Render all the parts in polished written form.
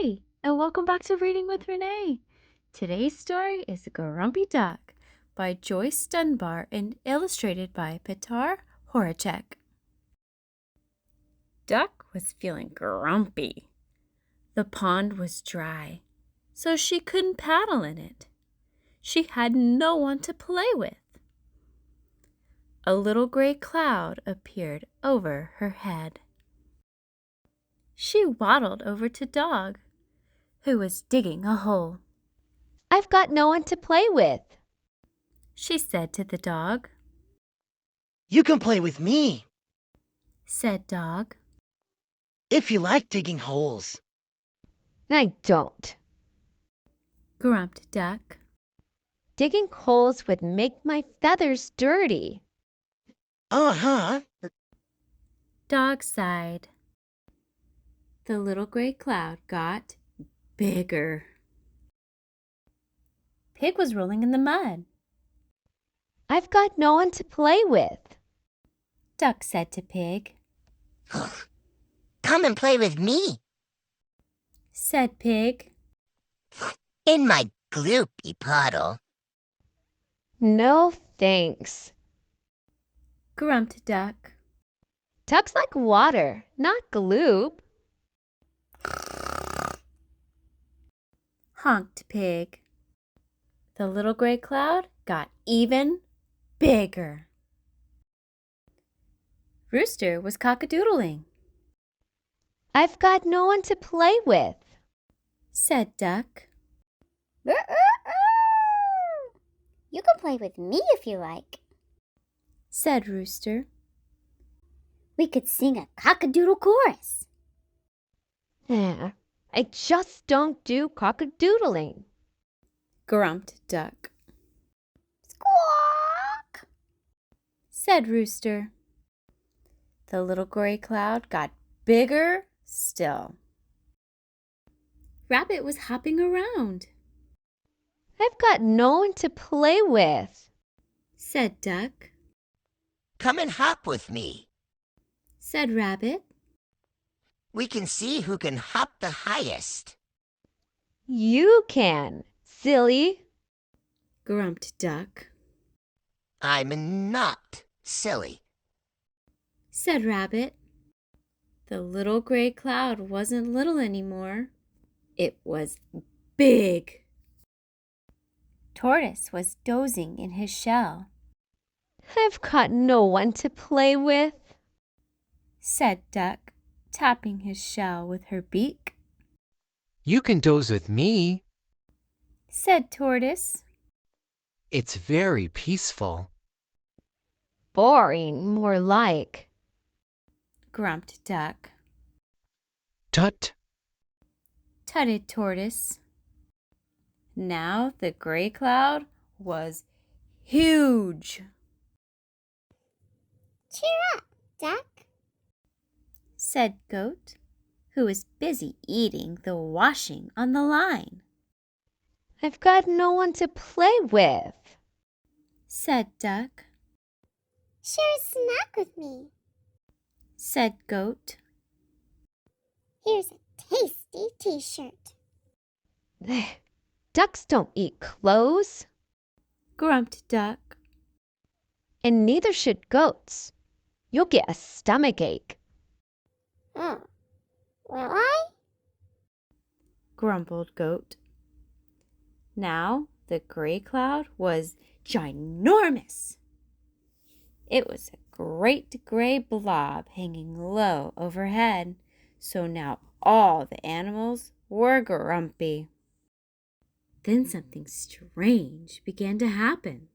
Hi, and welcome back to Reading with Renee. Today's story is Grumpy Duck by Joyce Dunbar and illustrated by Petr, Horáček. Duck was feeling grumpy. The pond was dry, so she couldn't paddle in it. She had no one to play with. A little gray cloud appeared over her head. She waddled over to Dog, who was digging a hole. "I've got no one to play with," she said to the dog. "You can play with me," said Dog. "if you like digging holes." "I don't. Grumped Duck. Digging holes would make my feathers dirty." Uh-huh. Dog sighed. The little gray cloud got bigger. Pig was rolling in the mud. "I've got no one to play with," Duck said to Pig. "Come and play with me," said Pig. "in my gloopy puddle." "No, thanks." Grumped Duck. Ducks like water, not gloop. Honked Pig. The little gray cloud got even bigger. Rooster was cock-a-doodling. "I've got no one to play with," said Duck. "You can play with me if you like," said Rooster. "We could sing a cock-a-doodle chorus." "I just don't do cock-a-doodling," Grumped Duck. "Squawk," said Rooster. The little gray cloud got bigger still. Rabbit was hopping around. "I've got no one to play with," said Duck. "Come and hop with me. Said Rabbit. We can see who can hop the highest." "You can, silly," Grumped Duck. "I'm not silly." Said Rabbit. The little gray cloud wasn't little anymore. It was big. Tortoise was dozing in his shell. "I've got no one to play with," said Duck, tapping his shell with her beak. "You can doze with me. Said Tortoise. It's very peaceful." "Boring, more like," Grumped Duck. Tut! Tutted Tortoise. Now the gray cloud was huge. "Cheer up, Duck," said Goat, who was busy eating the washing on the line. "I've got no one to play with," Said Duck. "Share a snack with me." Said Goat. "Here's a tasty t-shirt." "Ducks don't eat clothes, Grumped Duck. and neither should goats. You'll get a stomachache." "Oh, will I?" Grumbled Goat. Now the gray cloud was ginormous. It was a great gray blob hanging low overhead, so now all the animals were grumpy. Then something strange began to happen.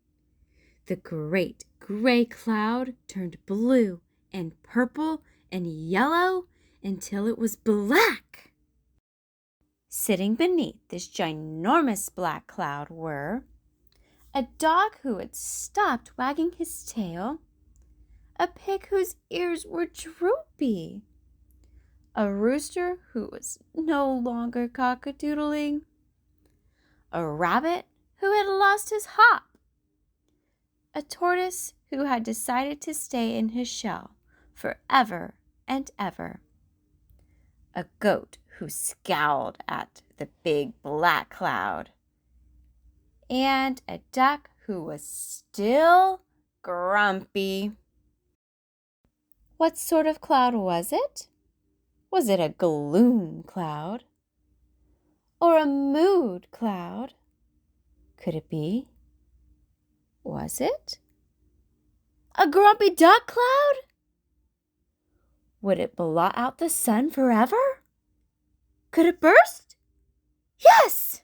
The great gray cloud turned blue and purple and yellow until it was black. Sitting beneath this ginormous black cloud were a dog who had stopped wagging his tail, a pig whose ears were droopy, a rooster who was no longer cock-a-doodling, a rabbit who had lost his hop, a tortoise who had decided to stay in his shell forever and ever, a goat who scowled at the big black cloud, and a duck who was still grumpy. What sort of cloud was it? Was it a gloom cloud? Or a mood cloud? Could it be? Was it a grumpy duck cloud? Would it blot out the sun forever? Could it burst? Yes!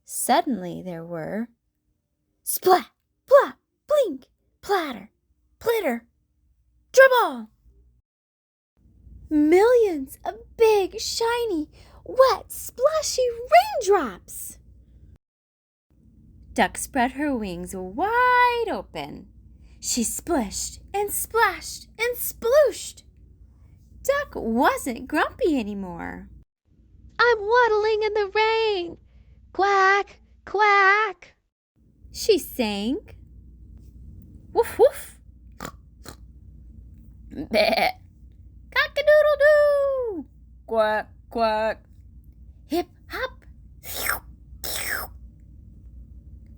Suddenly there were splat, plop, blink, platter, plitter, dribble. Millions of big, shiny, wet, splashy raindrops. Duck spread her wings wide open. She splished and splashed and splooshed. Duck wasn't grumpy anymore. I'm waddling in the rain. Quack, quack. She sang. Woof, woof. Bleh. Cock-a-doodle-doo. Quack, quack. Hip, hop.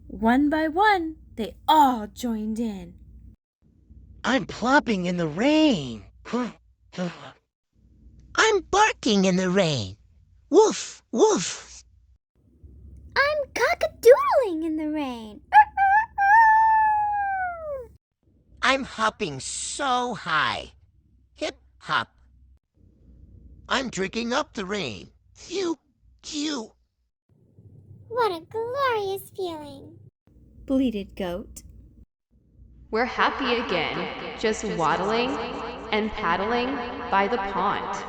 One by one, they all joined in. I'm plopping in the rain. I'm barking in the rain. Woof, woof. I'm cock-a-doodling in the rain. I'm hopping so high. Hip, hop. I'm drinking up the rain. Phew, phew. What a glorious feeling. Bleated Goat. We're happy again, just waddling and paddling by the pond.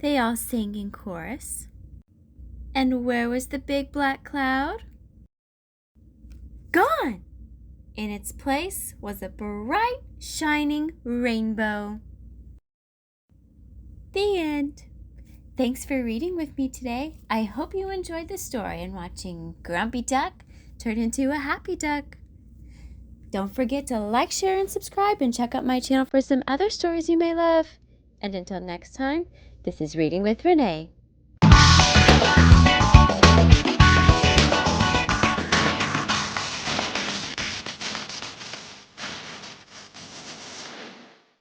They all sang in chorus. And where was the big black cloud? Gone! In its place was a bright, shining rainbow. The end. Thanks for reading with me today. I hope you enjoyed the story and watching Grumpy Duck turn into a happy duck. Don't forget to like, share, and subscribe, and check out my channel for some other stories you may love. And until next time, this is Reading with Renee.